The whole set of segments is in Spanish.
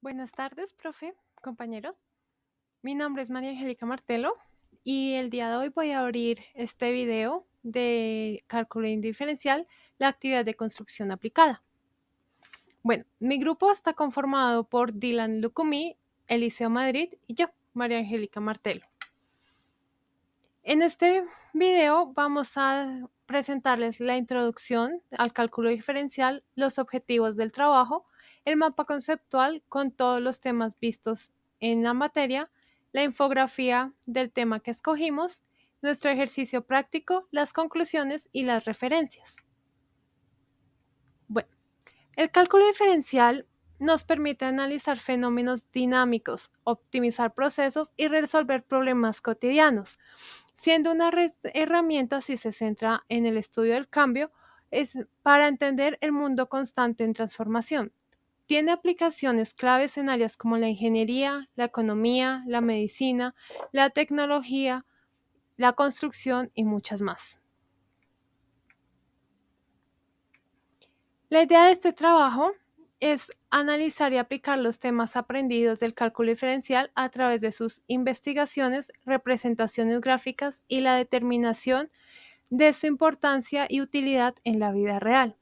Buenas tardes, profe, compañeros. Mi nombre es María Angélica Martelo y el día de hoy voy a abrir este video de cálculo indiferencial, la actividad de construcción aplicada. Bueno, mi grupo está conformado por Dylan Lucumí, Eliseo Madrid y yo, María Angélica Martelo. En este video vamos a presentarles la introducción al cálculo diferencial, los objetivos del trabajo, el mapa conceptual con todos los temas vistos en la materia, la infografía del tema que escogimos, nuestro ejercicio práctico, las conclusiones y las referencias. Bueno, el cálculo diferencial nos permite analizar fenómenos dinámicos, optimizar procesos y resolver problemas cotidianos, siendo una herramienta si se centra en el estudio del cambio, es para entender el mundo constante en transformación. Tiene aplicaciones claves en áreas como la ingeniería, la economía, la medicina, la tecnología, la construcción y muchas más. La idea de este trabajo es analizar y aplicar los temas aprendidos del cálculo diferencial a través de sus investigaciones, representaciones gráficas y la determinación de su importancia y utilidad en la vida real.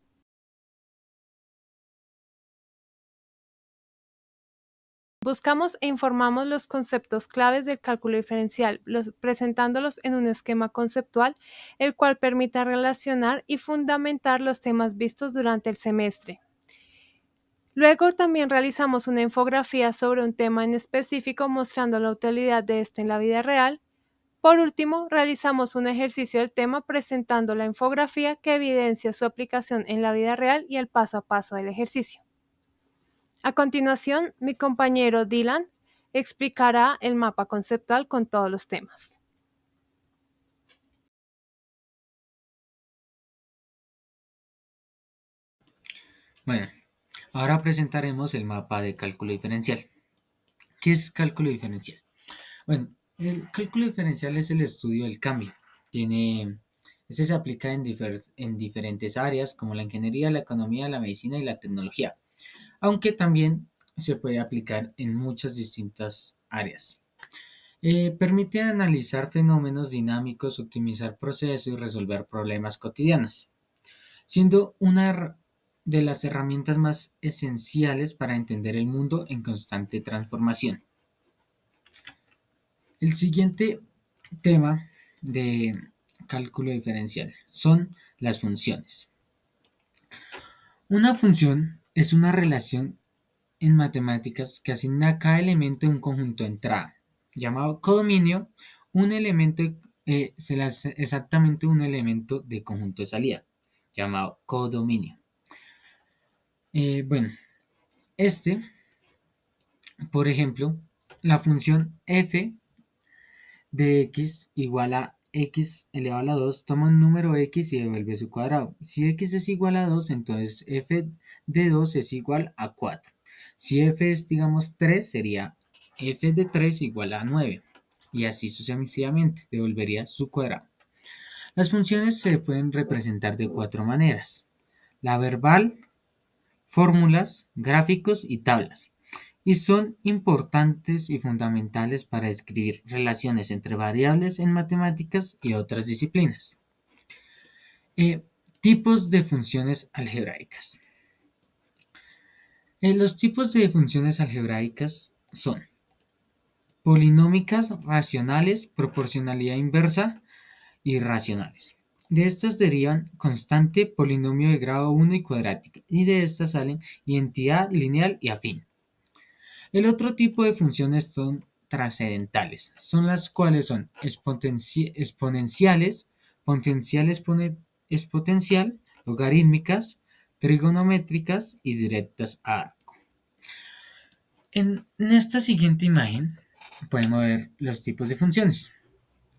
Buscamos e informamos los conceptos claves del cálculo diferencial, presentándolos en un esquema conceptual, el cual permita relacionar y fundamentar los temas vistos durante el semestre. Luego también realizamos una infografía sobre un tema en específico mostrando la utilidad de este en la vida real. Por último, realizamos un ejercicio del tema presentando la infografía que evidencia su aplicación en la vida real y el paso a paso del ejercicio. A continuación, mi compañero Dylan explicará el mapa conceptual con todos los temas. Bueno, ahora presentaremos el mapa de cálculo diferencial. ¿Qué es cálculo diferencial? Bueno, el cálculo diferencial es el estudio del cambio. Este se aplica en diferentes áreas como la ingeniería, la economía, la medicina y la tecnología, aunque también se puede aplicar en muchas distintas áreas. Permite analizar fenómenos dinámicos, optimizar procesos y resolver problemas cotidianos, siendo una de las herramientas más esenciales para entender el mundo en constante transformación. El siguiente tema de cálculo diferencial son las funciones. Una función es una relación en matemáticas que asigna a cada elemento un conjunto de entrada, llamado codominio, un elemento se le hace exactamente un elemento de conjunto de salida, llamado codominio. Bueno, este, por ejemplo, la función f de x igual a x elevado a la 2 toma un número x y devuelve su cuadrado. Si x es igual a 2, entonces f de 2 es igual a 4. Si f es, digamos, 3, sería f de 3 igual a 9. Y así sucesivamente, devolvería su cuadrado. Las funciones se pueden representar de 4 maneras. La verbal, fórmulas, gráficos y tablas, y son importantes y fundamentales para describir relaciones entre variables en matemáticas y otras disciplinas. Eh, Tipos de funciones algebraicas. Los tipos de funciones algebraicas son polinómicas, racionales, proporcionalidad inversa y racionales. De estas derivan constante, polinomio de grado 1 y cuadrática, y de estas salen identidad, lineal y afín. El otro tipo de funciones son trascendentales, son las cuales son exponenciales, exponencial, logarítmicas, trigonométricas y directas a arco. En esta siguiente imagen podemos ver los tipos de funciones.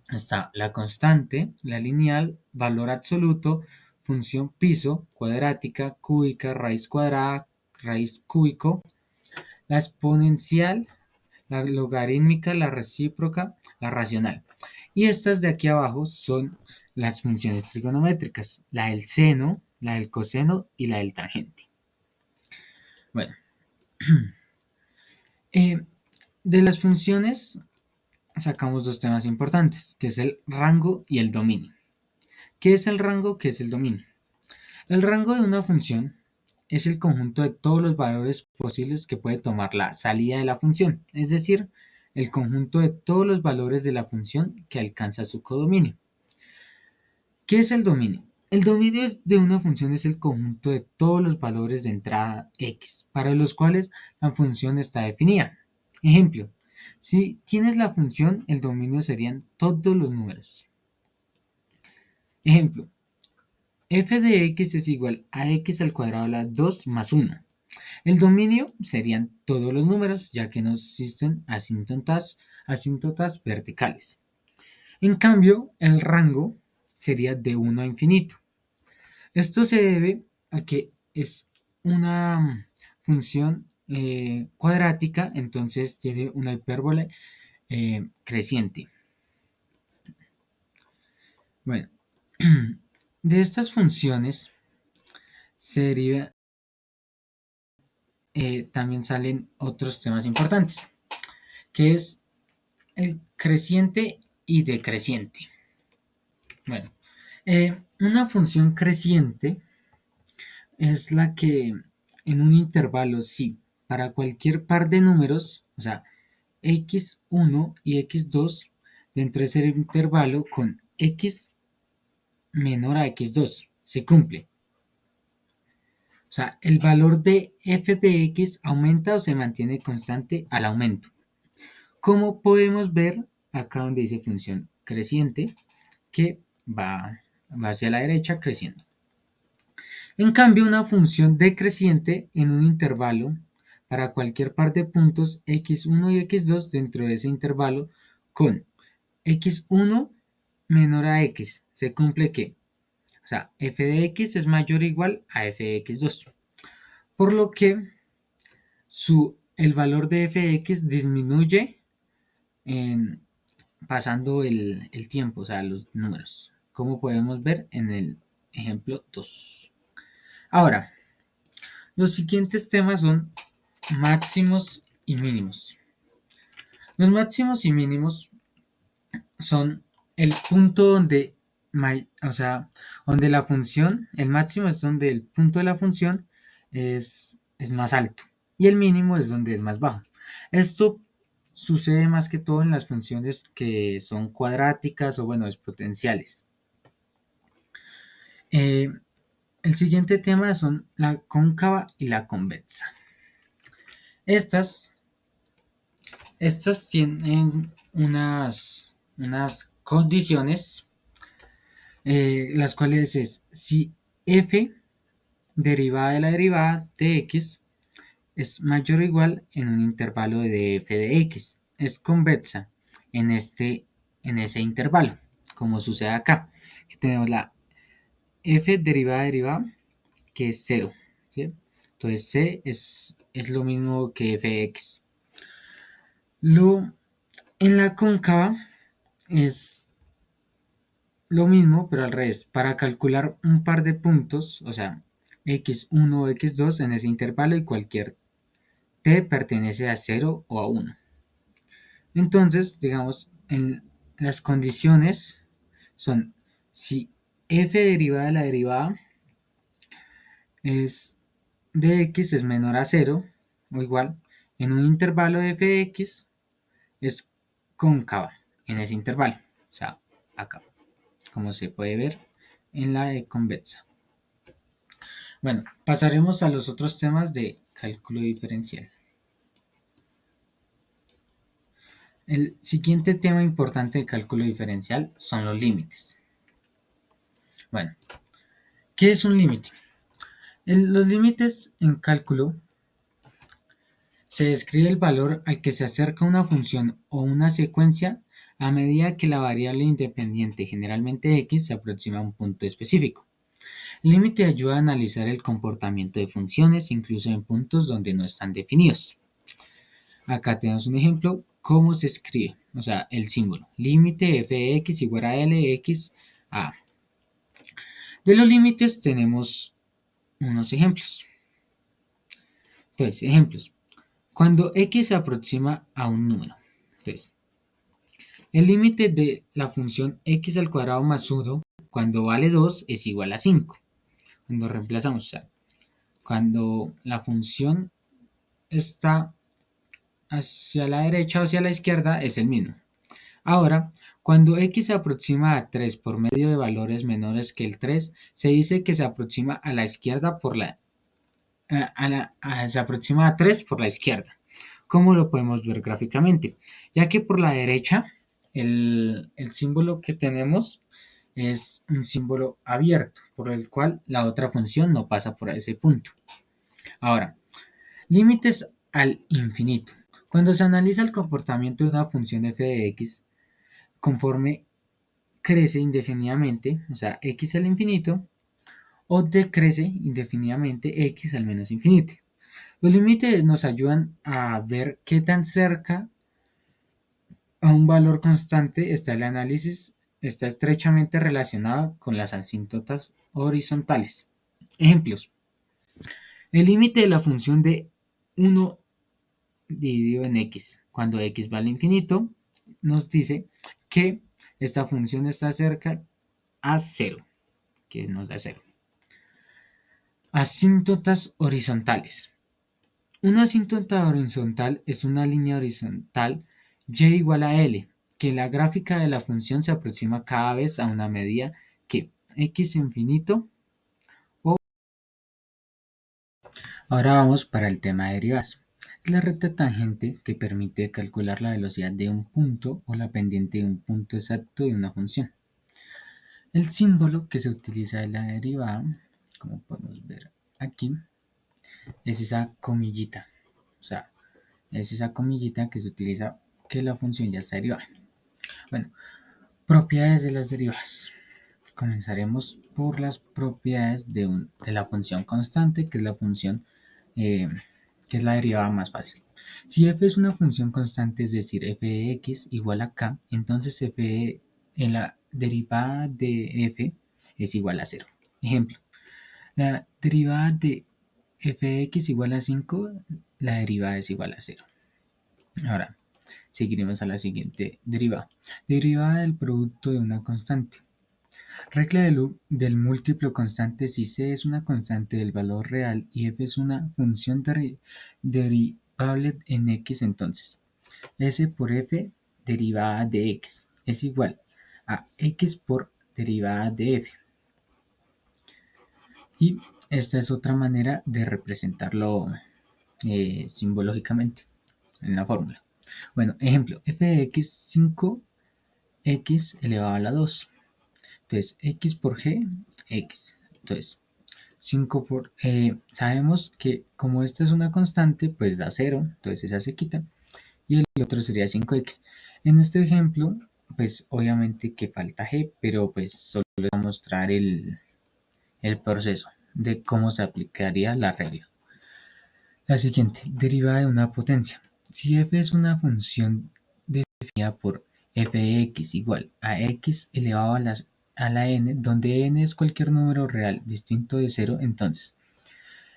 Está la constante, la lineal, valor absoluto, función piso, cuadrática, cúbica, raíz cuadrada, raíz cúbico, la exponencial, la logarítmica, la recíproca, la racional. Y estas de aquí abajo son las funciones trigonométricas, la del seno, la del coseno y la del tangente. Bueno, Eh, de las funciones sacamos dos temas importantes, que es el rango y el dominio. ¿Qué es el rango? ¿Qué es el dominio? El rango de una función es el conjunto de todos los valores posibles que puede tomar la salida de la función, es decir, el conjunto de todos los valores de la función que alcanza su codominio. ¿Qué es el dominio? El dominio de una función es el conjunto de todos los valores de entrada x, para los cuales la función está definida. Ejemplo, si tienes la función, el dominio serían todos los números. Ejemplo, f de x es igual a x al cuadrado a la 2 más 1. El dominio serían todos los números, ya que no existen asíntotas verticales. En cambio, el rango sería de 1 a infinito. Esto se debe a que es una función cuadrática, entonces tiene una hipérbole creciente. Bueno, de estas funciones también salen otros temas importantes, que es el creciente y decreciente. Bueno, una función creciente es la que en un intervalo, sí, para cualquier par de números, o sea, x1 y x2, dentro de ese intervalo con x menor a x2, se cumple. O sea, el valor de f de x aumenta o se mantiene constante al aumento. Como podemos ver acá donde dice función creciente, que va hacia la derecha creciendo. En cambio, una función decreciente en un intervalo para cualquier par de puntos x1 y x2 dentro de ese intervalo con x1 menor a x, se cumple que, o sea, f de x es mayor o igual a f de x2, por lo que el valor de f de x disminuye pasando el tiempo, o sea, los números, como podemos ver en el ejemplo 2. Ahora, los siguientes temas son máximos y mínimos. Los máximos y mínimos son el punto donde, o sea, donde la función, el máximo es donde el punto de la función es más alto y el mínimo es donde es más bajo. Esto sucede más que todo en las funciones que son cuadráticas o, bueno, exponenciales. El siguiente tema son la cóncava y la convexa. Estas tienen unas condiciones, las cuales es si f derivada de la derivada de x es mayor o igual en un intervalo de f de x, es convexa en ese intervalo, como sucede acá. Aquí tenemos la f derivada de derivada, que es 0, ¿sí? Entonces c es lo mismo que f de x. En la cóncava es lo mismo, pero al revés. Para calcular un par de puntos, o sea, x1 o x2 en ese intervalo y cualquier t pertenece a 0 o a 1. Entonces, digamos, en las condiciones son si f derivada de la derivada es de x es menor a 0 o igual, en un intervalo de f de x es cóncava en ese intervalo, o sea, acá, como se puede ver en la convexa. Bueno, pasaremos a los otros temas de cálculo diferencial. El siguiente tema importante de cálculo diferencial son los límites. Bueno, ¿qué es un límite? Los límites en cálculo se describe el valor al que se acerca una función o una secuencia a medida que la variable independiente, generalmente x, se aproxima a un punto específico. El límite ayuda a analizar el comportamiento de funciones, incluso en puntos donde no están definidos. Acá tenemos un ejemplo, cómo se escribe, o sea, el símbolo, límite f de x igual a lx a. De los límites tenemos unos ejemplos. Entonces, ejemplos. Cuando x se aproxima a un número. Entonces, el límite de la función x al cuadrado más 1 cuando vale 2 es igual a 5. Cuando reemplazamos, o sea, cuando la función está hacia la derecha o hacia la izquierda es el mismo. Ahora, cuando x se aproxima a 3 por medio de valores menores que el 3, se dice que se aproxima a la izquierda por la, se aproxima a 3 por la izquierda. ¿Cómo lo podemos ver gráficamente? Ya que por la derecha el símbolo que tenemos es un símbolo abierto, por el cual la otra función no pasa por ese punto. Ahora, límites al infinito. Cuando se analiza el comportamiento de una función f de x, conforme crece indefinidamente, o sea, x al infinito, o decrece indefinidamente x al menos infinito. Los límites nos ayudan a ver qué tan cerca a un valor constante está el análisis, está estrechamente relacionado con las asíntotas horizontales. Ejemplos. El límite de la función de 1 dividido en x, cuando x va al infinito, nos dice que esta función está cerca a 0, que nos da 0. Asíntotas horizontales. Una asíntota horizontal es una línea horizontal y igual a L, que la gráfica de la función se aproxima cada vez a una medida que x infinito o... Ahora vamos para el tema de derivadas. Es la recta tangente que permite calcular la velocidad de un punto o la pendiente de un punto exacto de una función. El símbolo que se utiliza en la derivada, como podemos ver aquí, es esa comillita. O sea, es esa comillita que se utiliza que la función ya está derivada. Bueno, propiedades de las derivadas. Comenzaremos por las propiedades de la función constante, que es la función que es la derivada más fácil. Si f es una función constante, es decir, f de x igual a k, entonces en la derivada de f es igual a 0. Ejemplo, la derivada de f de x igual a 5, la derivada es igual a 0. Ahora, seguiremos a la siguiente derivada. Derivada del producto de una constante. Regla del múltiplo constante. Si c es una constante del valor real y f es una función derivable en x, entonces s por f derivada de x es igual a x por derivada de f. Y esta es otra manera de representarlo simbológicamente en la fórmula. Bueno, ejemplo, f de x, 5x elevado a la 2. Entonces, x por g, x. Entonces, 5 por... sabemos que como esta es una constante, pues da 0, entonces esa se quita. Y el otro sería 5x. En este ejemplo, pues obviamente que falta g, pero pues solo les voy a mostrar el proceso de cómo se aplicaría la regla. La siguiente, derivada de una potencia. Si f es una función definida por f de x igual a x elevado a la n, donde n es cualquier número real distinto de 0, entonces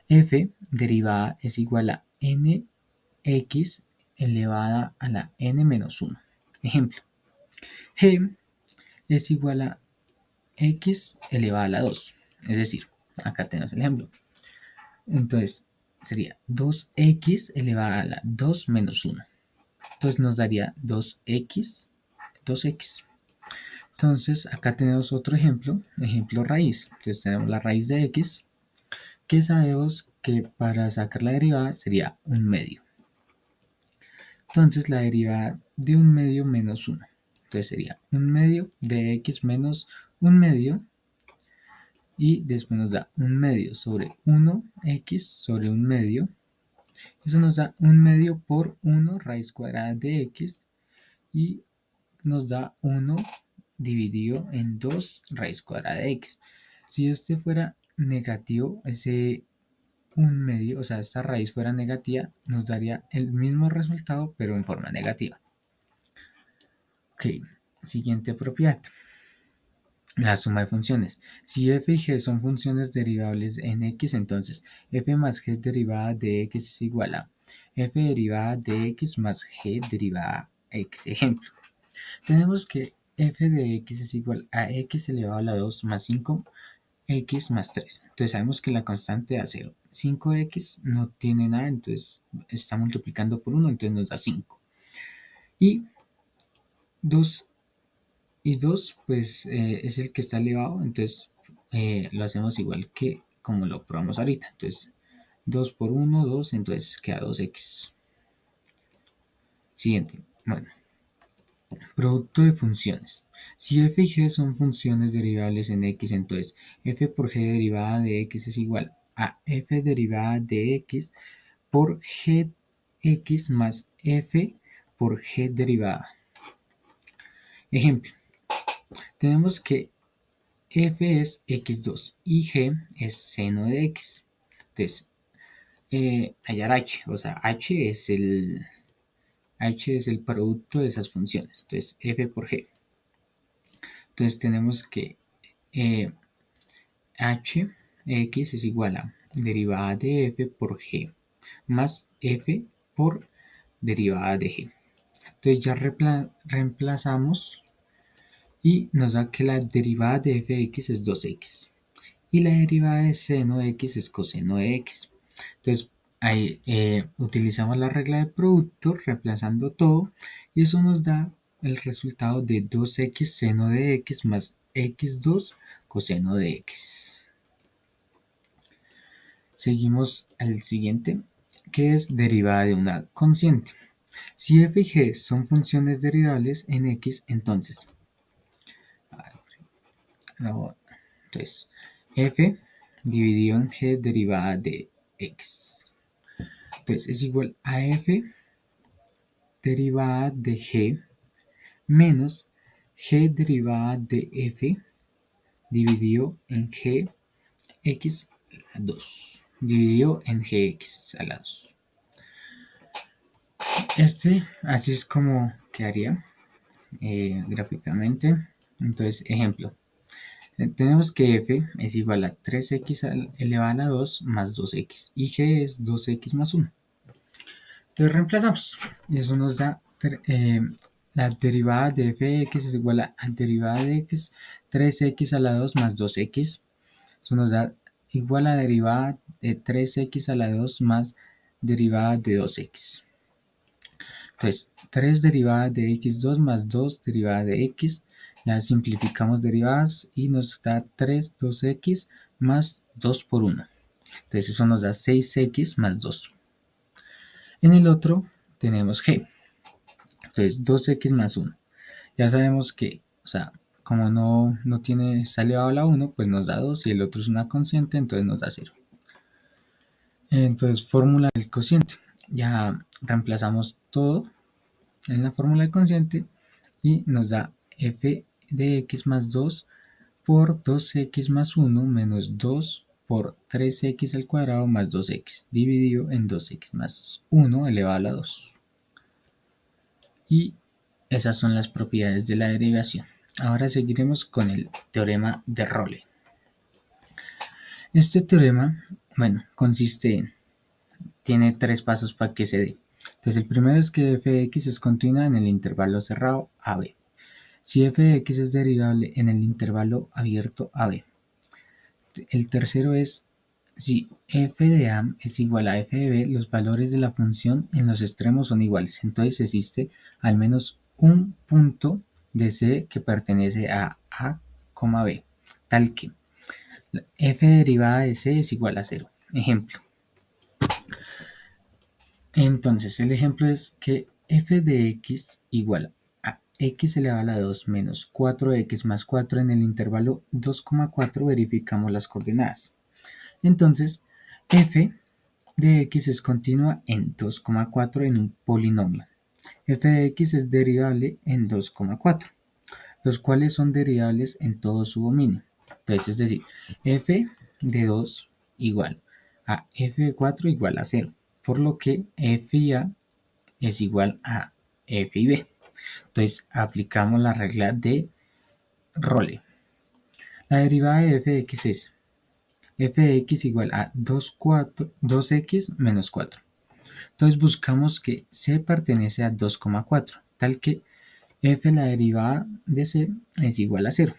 f derivada es igual a nx elevada a la n menos 1. Ejemplo, g es igual a x elevada a la 2. Es decir, acá tenemos el ejemplo. Entonces, sería 2x elevada a la 2 menos 1. Entonces nos daría 2x, 2x. Entonces, acá tenemos otro ejemplo raíz. Entonces tenemos la raíz de x, que sabemos que para sacar la derivada sería un medio. Entonces la derivada de un medio menos 1. Entonces sería un medio de x menos un medio. Y después nos da un medio sobre 1x sobre un medio. Eso nos da un medio por 1 raíz cuadrada de x. Y nos da 1 dividido en 2 raíz cuadrada de x. Si este fuera negativo, ese un medio, o sea, esta raíz fuera negativa, nos daría el mismo resultado, pero en forma negativa. Ok, siguiente propiedad. la suma de funciones. Si f y g son funciones derivables en x, entonces f más g derivada de x es igual a f derivada de x más g derivada de x. Ejemplo, tenemos que f de x es igual a x elevado a la 2 más 5x más 3. Entonces sabemos que la constante da 0. 5x no tiene nada, entonces está multiplicando por 1, entonces nos da 5. Y 2 y 2 pues es el que está elevado, entonces lo hacemos igual que como lo probamos ahorita. Entonces 2 por 1, 2, entonces queda 2x. Siguiente, bueno, producto de funciones. Si f y g son funciones derivables en x, entonces f por g derivada de x es igual a f derivada de x por gx más f por g derivada. Ejemplo, tenemos que f es x2 y g es seno de x. Entonces, hallar h, o sea, h es el producto de esas funciones. Entonces, f por g. Entonces, tenemos que h x es igual a derivada de f por g más f por derivada de g. Entonces, ya reemplazamos y nos da que la derivada de f de x es 2x. Y la derivada de seno de x es coseno de x. Entonces, ahí utilizamos la regla de producto reemplazando todo y eso nos da el resultado de 2x seno de x más x2 coseno de x. Seguimos al siguiente, que es derivada de una consciente. Si f y g son funciones derivables en x, entonces f dividido en g derivada de x. Entonces es igual a f derivada de g menos g derivada de f dividido en g x a la 2. Dividido en gx a la 2. Así es como quedaría gráficamente. Entonces, ejemplo. Tenemos que f es igual a 3x elevado a la 2 más 2x y g es 2x más 1. Entonces reemplazamos y eso nos da la derivada de f de x es igual a derivada de x 3x a la 2 más 2x. Eso nos da igual a derivada de 3x a la 2 más derivada de 2x. Entonces 3 derivada de x2 más 2 derivada de x. Ya simplificamos derivadas y nos da 3 2x más 2 por 1. Entonces eso nos da 6x más 2. En el otro tenemos g. Entonces 2x más 1. Ya sabemos que, o sea, como no tiene, está elevado a la 1, pues nos da 2 y el otro es una consciente, entonces nos da 0. Entonces fórmula del cociente. Ya reemplazamos todo en la fórmula del cociente y nos da f de x más 2 por 2x más 1 menos 2 por 3x al cuadrado más 2x dividido en 2x más 1 elevado a la 2. Y esas son las propiedades de la derivación. Ahora seguiremos con el teorema de Role. Este teorema, bueno, tiene 3 pasos para que se dé. Entonces el primero es que f de x es continua en el intervalo cerrado AB. Si f de x es derivable en el intervalo abierto AB. El tercero es si f de a es igual a f de b, los valores de la función en los extremos son iguales. Entonces existe al menos un punto de C que pertenece a A, B, tal que f derivada de C es igual a 0. Ejemplo. Entonces el ejemplo es que f de x igual a x elevado a la 2 menos 4x más 4 en el intervalo 2,4 verificamos las coordenadas. Entonces, f de x es continua en 2,4 en un polinomio. F de x es derivable en 2,4, los cuales son derivables en todo su dominio. Entonces, es decir, f de 2 igual a f de 4 igual a 0, por lo que f y a es igual a f y b. Entonces, aplicamos la regla de Role. La derivada de f de x es f de x igual a 2x menos 4. Entonces buscamos que c pertenece a 2,4, tal que f la derivada de c es igual a 0.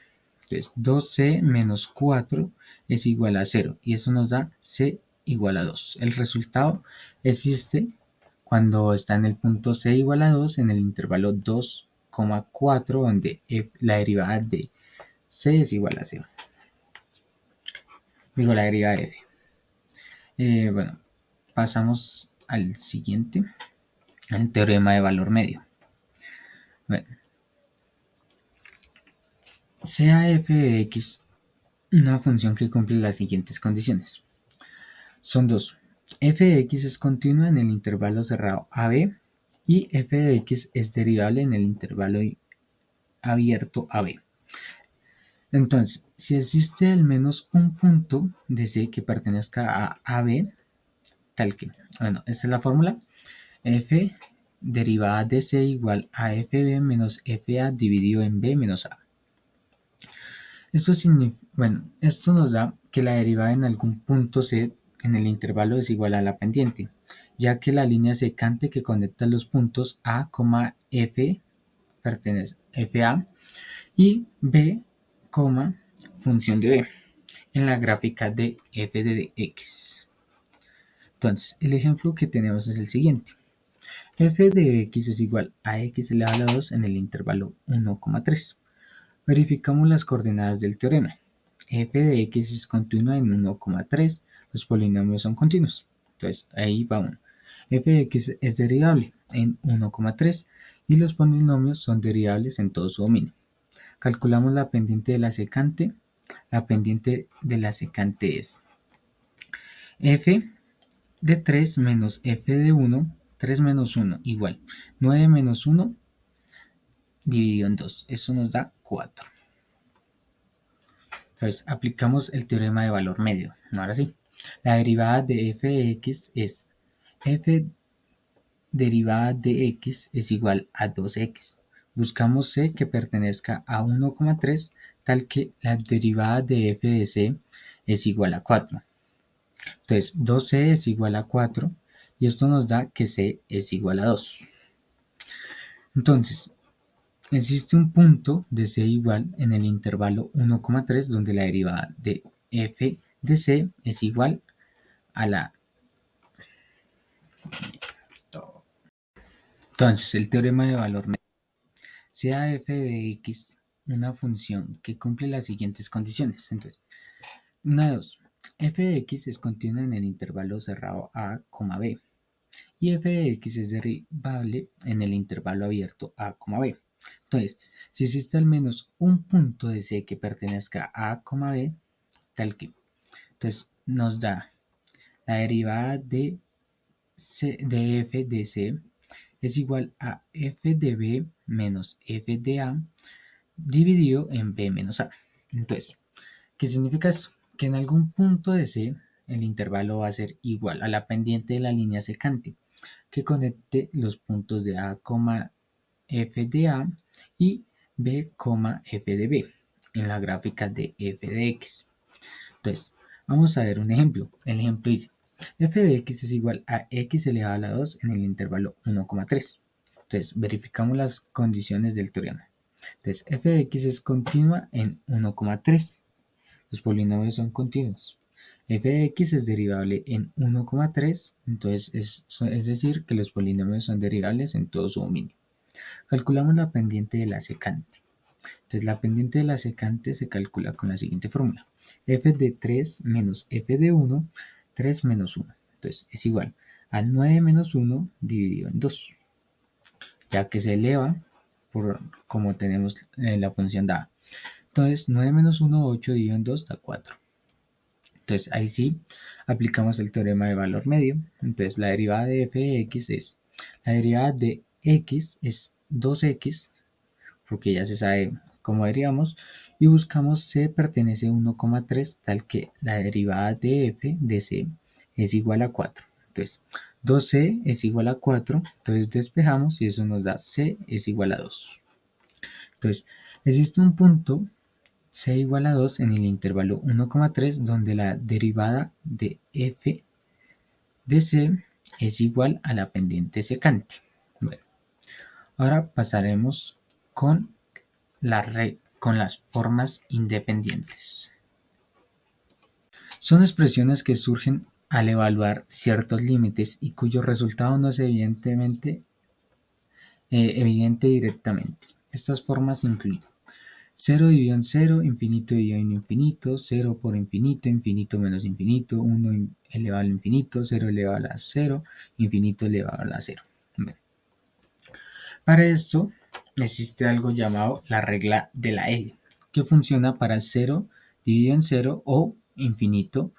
Entonces 2c menos 4 es igual a 0 y eso nos da c igual a 2. El resultado existe cuando está en el punto c igual a 2 en el intervalo 2,4 donde la derivada de c es igual a 0. Digo la derivada de f. Bueno, pasamos al siguiente, al teorema de valor medio. Bueno, sea f de x una función que cumple las siguientes condiciones. Son dos. F de x es continua en el intervalo cerrado AB y f de x es derivable en el intervalo abierto AB. Entonces, si existe al menos un punto de C que pertenezca a AB, tal que, bueno, esta es la fórmula, f derivada de C igual a fb menos fa dividido en b menos a. Esto nos da que la derivada en algún punto C en el intervalo es igual a la pendiente, ya que la línea secante que conecta los puntos A, F pertenece a FA y B, función de B en la gráfica de f de x. Entonces, el ejemplo que tenemos es el siguiente. F de x es igual a x elevado a la 2 en el intervalo 1,3. Verificamos las coordenadas del teorema. F de x es continua en 1,3. Los polinomios son continuos. Entonces, ahí va uno. F de x es derivable en 1,3 y los polinomios son derivables en todo su dominio. Calculamos la pendiente de la secante. La pendiente de la secante es f de 3 menos f de 1, 3 menos 1 igual 9 menos 1 dividido en 2. Eso nos da 4. Entonces, aplicamos el teorema de valor medio. Ahora sí, la derivada de f de x es f derivada de x es igual a 2x. Buscamos c que pertenezca a 1,3, tal que la derivada de f de c es igual a 4. Entonces, 2c es igual a 4 y esto nos da que c es igual a 2. Entonces, existe un punto de c igual en el intervalo 1,3 donde la derivada de f de c es igual a la... Entonces, el teorema de valor medio. Sea f de x una función que cumple las siguientes condiciones. Entonces, 2. F de x es continua en el intervalo cerrado a, b. Y f de x es derivable en el intervalo abierto a, b. Entonces, si existe al menos un punto de C que pertenezca a, B, tal que. Entonces, nos da la derivada de f de C es igual a f de B menos f de A dividido en B menos A. Entonces, ¿qué significa esto? Que en algún punto de C el intervalo va a ser igual a la pendiente de la línea secante que conecte los puntos de A, f de A y B, f de B en la gráfica de f de x. Entonces, vamos a ver un ejemplo. El ejemplo dice, f de x es igual a x elevado a la 2 en el intervalo 1,3. Entonces, verificamos las condiciones del teorema. Entonces, f de x es continua en 1,3. Los polinomios son continuos. F de x es derivable en 1,3, entonces es decir que los polinomios son derivables en todo su dominio. Calculamos la pendiente de la secante. Entonces la pendiente de la secante se calcula con la siguiente fórmula. F de 3 menos f de 1, 3 menos 1. Entonces es igual a 9 menos 1 dividido en 2, ya que se eleva por como tenemos la función dada. Entonces 9 menos 1, 8 dividido en 2 da 4. Entonces ahí sí aplicamos el teorema de valor medio. Entonces la derivada de f de x es, la derivada de x es 2x, porque ya se sabe cómo derivamos, y buscamos c pertenece a 1,3, tal que la derivada de f de c es igual a 4. Entonces 2c es igual a 4, entonces despejamos y eso nos da c es igual a 2. Entonces existe un punto c igual a 2 en el intervalo 1,3, donde la derivada de f de c es igual a la pendiente secante. Bueno, ahora pasaremos con, con las formas independientes. Son expresiones que surgen al evaluar ciertos límites y cuyo resultado no es evidente directamente. Estas formas incluyen 0 dividido en 0, infinito dividido en infinito, 0 por infinito, infinito menos infinito, 1 elevado al infinito, 0 elevado a la 0, infinito elevado a la 0. Bueno, para esto existe algo llamado la regla de la L, que funciona para 0 dividido en 0 o infinito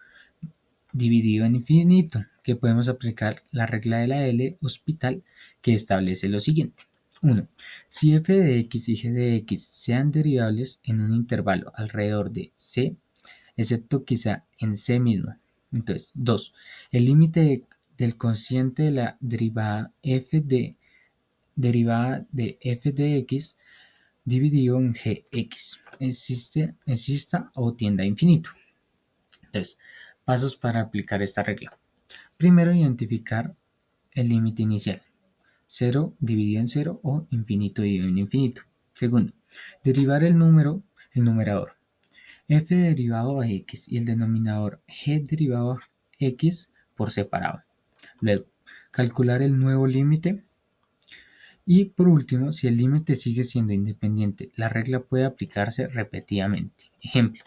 dividido en infinito, que podemos aplicar la regla de la L hospital, que establece lo siguiente. 1. Si f de x y g de x sean derivables en un intervalo alrededor de c, excepto quizá en c mismo. Entonces, 2. El límite del cociente de la derivada de f de x dividido en gx exista o tienda a infinito. Entonces, pasos para aplicar esta regla. Primero, identificar el límite inicial, 0 dividido en 0 o infinito dividido en infinito. Segundo, derivar el numerador, f derivado a x y el denominador g derivado a x por separado. Luego, calcular el nuevo límite. Y por último, si el límite sigue siendo independiente, la regla puede aplicarse repetidamente. Ejemplo,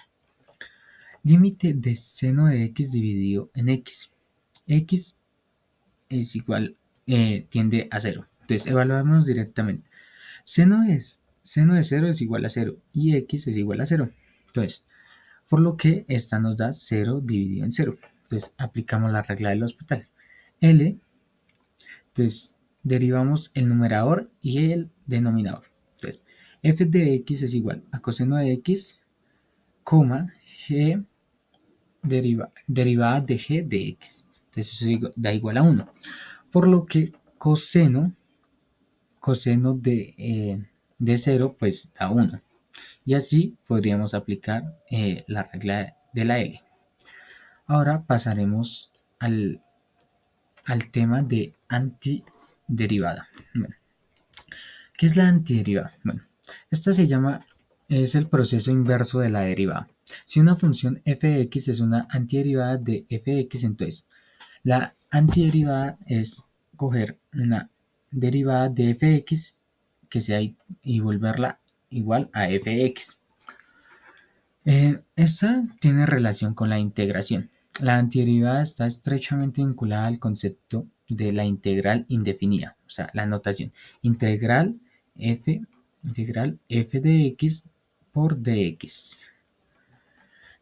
límite de seno de x dividido en x. X es igual, tiende a 0. Entonces evaluamos directamente. Seno de 0 es igual a 0 y x es igual a 0. Entonces, por lo que esta nos da 0 dividido en 0. Entonces aplicamos la regla del hospital. L, entonces derivamos el numerador y el denominador. Entonces, f de x es igual a coseno de x, g derivada de g de x. Entonces eso da igual a 1. Por lo que coseno de 0 pues da 1. Y así podríamos aplicar la regla de la L. Ahora pasaremos al tema de antiderivada. Bueno, ¿qué es la antiderivada? Bueno, esta es el proceso inverso de la derivada. Si una función f de x es una antiderivada de f de x, entonces la antiderivada es coger una derivada de f de x que sea y volverla igual a f de x. Esta tiene relación con la integración. La antiderivada está estrechamente vinculada al concepto de la integral indefinida, o sea, la notación integral f de x por dx.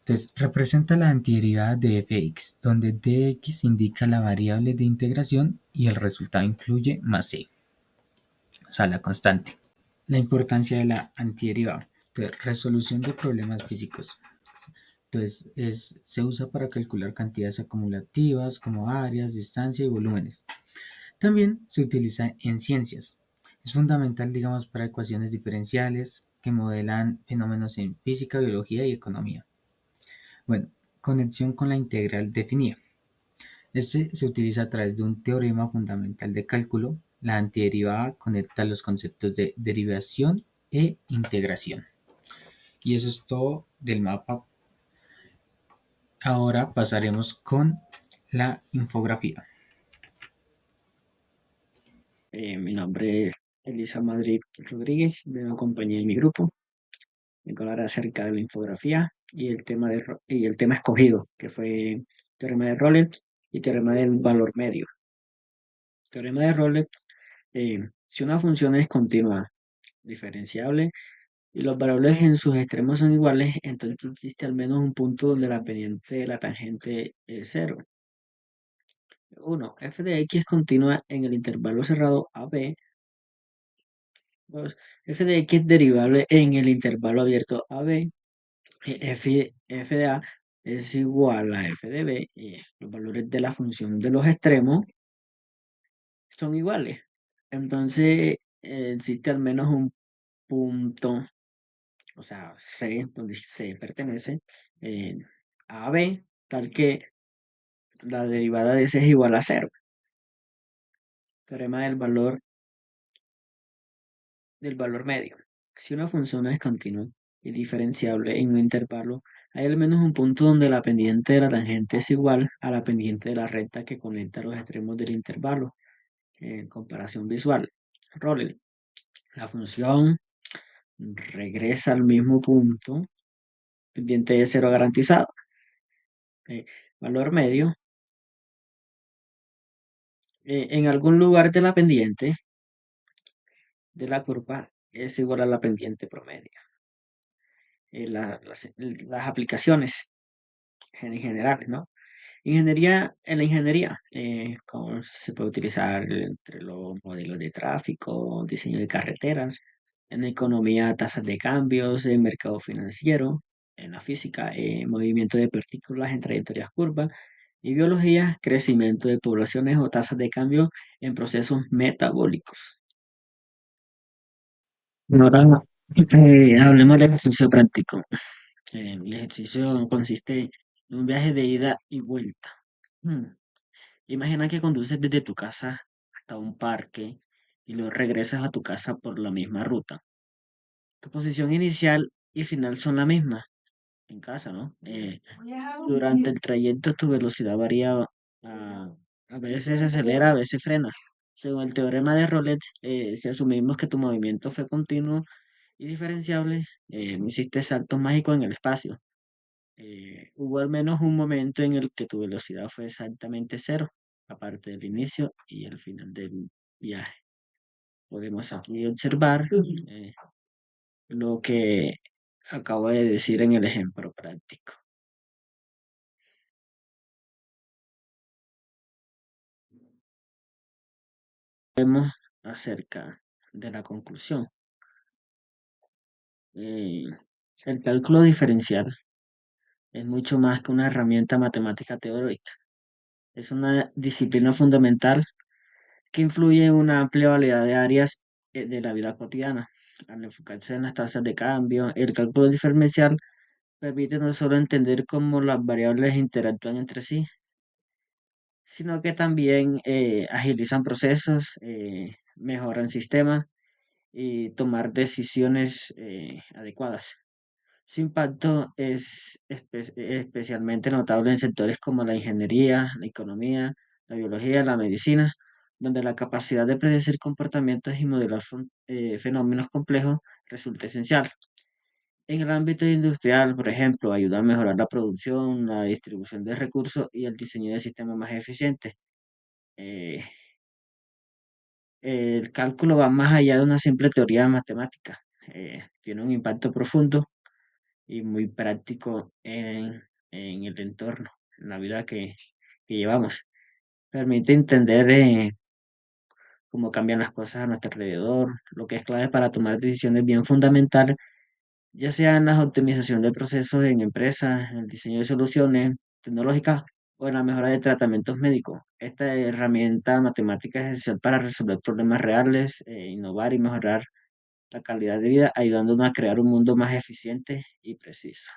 Entonces, representa la antiderivada de fx, donde dx indica la variable de integración y el resultado incluye más c, o sea, la constante. La importancia de la antiderivada. Entonces, resolución de problemas físicos. Entonces, se usa para calcular cantidades acumulativas como áreas, distancia y volúmenes. También se utiliza en ciencias. Es fundamental, digamos, para ecuaciones diferenciales que modelan fenómenos en física, biología y economía. Bueno, conexión con la integral definida. Este se utiliza a través de un teorema fundamental de cálculo. La antiderivada conecta los conceptos de derivación e integración. Y eso es todo del mapa. Ahora pasaremos con la infografía. Mi nombre es Elisa Madrid Rodríguez, me acompañé en mi grupo. Me hablaré acerca de la infografía y y el tema escogido, que fue teorema de Rowland y teorema del valor medio. Teorema de Rowland, si una función es continua, diferenciable y los valores en sus extremos son iguales, entonces existe al menos un punto donde la pendiente de la tangente es cero. 1. F de x es continua en el intervalo cerrado AB. 2. F de x es derivable en el intervalo abierto AB. F de A es igual a F de B y los valores de la función de los extremos son iguales. Entonces existe al menos un punto o sea, C, donde C pertenece, eh, a B, tal que la derivada de C es igual a cero. Teorema del valor medio. Si una función es continua y diferenciable en un intervalo, hay al menos un punto donde la pendiente de la tangente es igual a la pendiente de la recta que conecta los extremos del intervalo. En comparación visual, Roller, la función regresa al mismo punto, pendiente de cero garantizado. Eh, Valor medio, en algún lugar de la pendiente de la curva es igual a la pendiente promedio. Las aplicaciones en general, ¿no? En la ingeniería, ¿cómo se puede utilizar entre los modelos de tráfico, diseño de carreteras? En economía, tasas de cambios, en mercado financiero, en la física, movimiento de partículas en trayectorias curvas, y biología, crecimiento de poblaciones o tasas de cambio en procesos metabólicos. Ahora, hablemos del ejercicio práctico. El ejercicio consiste en un viaje de ida y vuelta. Hmm. Imagina que conduces desde tu casa hasta un parque y luego regresas a tu casa por la misma ruta. Tu posición inicial y final son la misma en casa, ¿no? Durante el trayecto tu velocidad varía, a, a veces acelera, a veces frena. Según el teorema de Rowlet, si asumimos que tu movimiento fue continuo y diferenciable, no hiciste saltos mágicos en el espacio. Hubo al menos un momento en el que tu velocidad fue exactamente cero, aparte del inicio y el final del viaje. Podemos aquí observar lo que acabo de decir en el ejemplo práctico. Vemos acerca de la conclusión. Eh, el cálculo diferencial es mucho más que una herramienta matemática teórica. Es una disciplina fundamental que influye en una amplia variedad de áreas de la vida cotidiana. Al enfocarse en las tasas de cambio, el cálculo diferencial permite no solo entender cómo las variables interactúan entre sí, sino que también agilizan procesos, mejoran sistemas y tomar decisiones adecuadas. Su impacto es especialmente notable en sectores como la ingeniería, la economía, la biología, la medicina, donde la capacidad de predecir comportamientos y modelar fenómenos complejos resulta esencial. En el ámbito industrial, por ejemplo, ayuda a mejorar la producción, la distribución de recursos y el diseño de sistemas más eficientes. Eh, el cálculo va más allá de una simple teoría matemática. Tiene un impacto profundo y muy práctico en el entorno, en la vida que llevamos. Permite entender cómo cambian las cosas a nuestro alrededor, lo que es clave para tomar decisiones bien fundamentales, ya sea en la optimización de procesos en empresas, en el diseño de soluciones tecnológicas o en la mejora de tratamientos médicos. Esta herramienta matemática es esencial para resolver problemas reales, innovar y mejorar la calidad de vida, ayudándonos a crear un mundo más eficiente y preciso.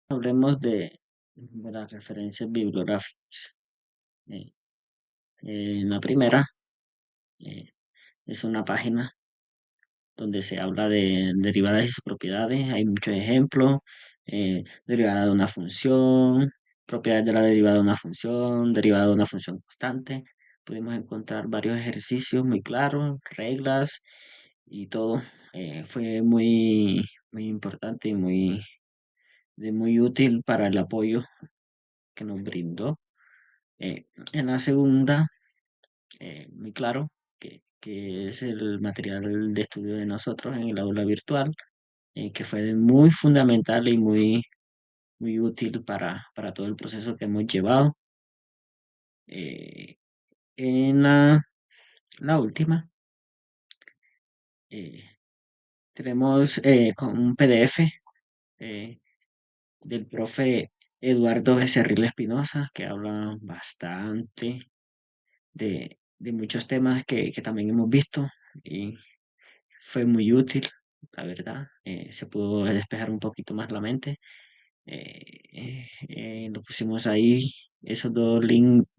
Hablemos de las referencias bibliográficas. Eh, la primera eh, es una página donde se habla de derivadas y sus propiedades. Hay muchos ejemplos. Derivada de una función, propiedades de la derivada de una función, derivada de una función constante. Podemos encontrar varios ejercicios muy claros, reglas y todo. Fue muy importante y muy útil para el apoyo que nos brindó. En la segunda, muy claro, que es el material de estudio de nosotros en el aula virtual, que fue muy fundamental y muy útil para todo el proceso que hemos llevado. Eh, en la última, eh, tenemos con un PDF eh, del profe Eduardo Becerril Espinosa, que habla bastante de muchos temas que también hemos visto y fue muy útil. la verdad. Se pudo despejar un poquito más la mente. Lo pusimos ahí, esos dos links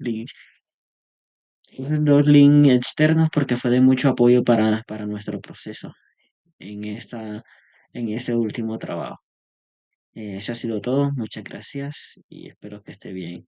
externos porque fue de mucho apoyo para nuestro proceso en en este último trabajo. Eso ha sido todo. Muchas gracias y espero que esté bien.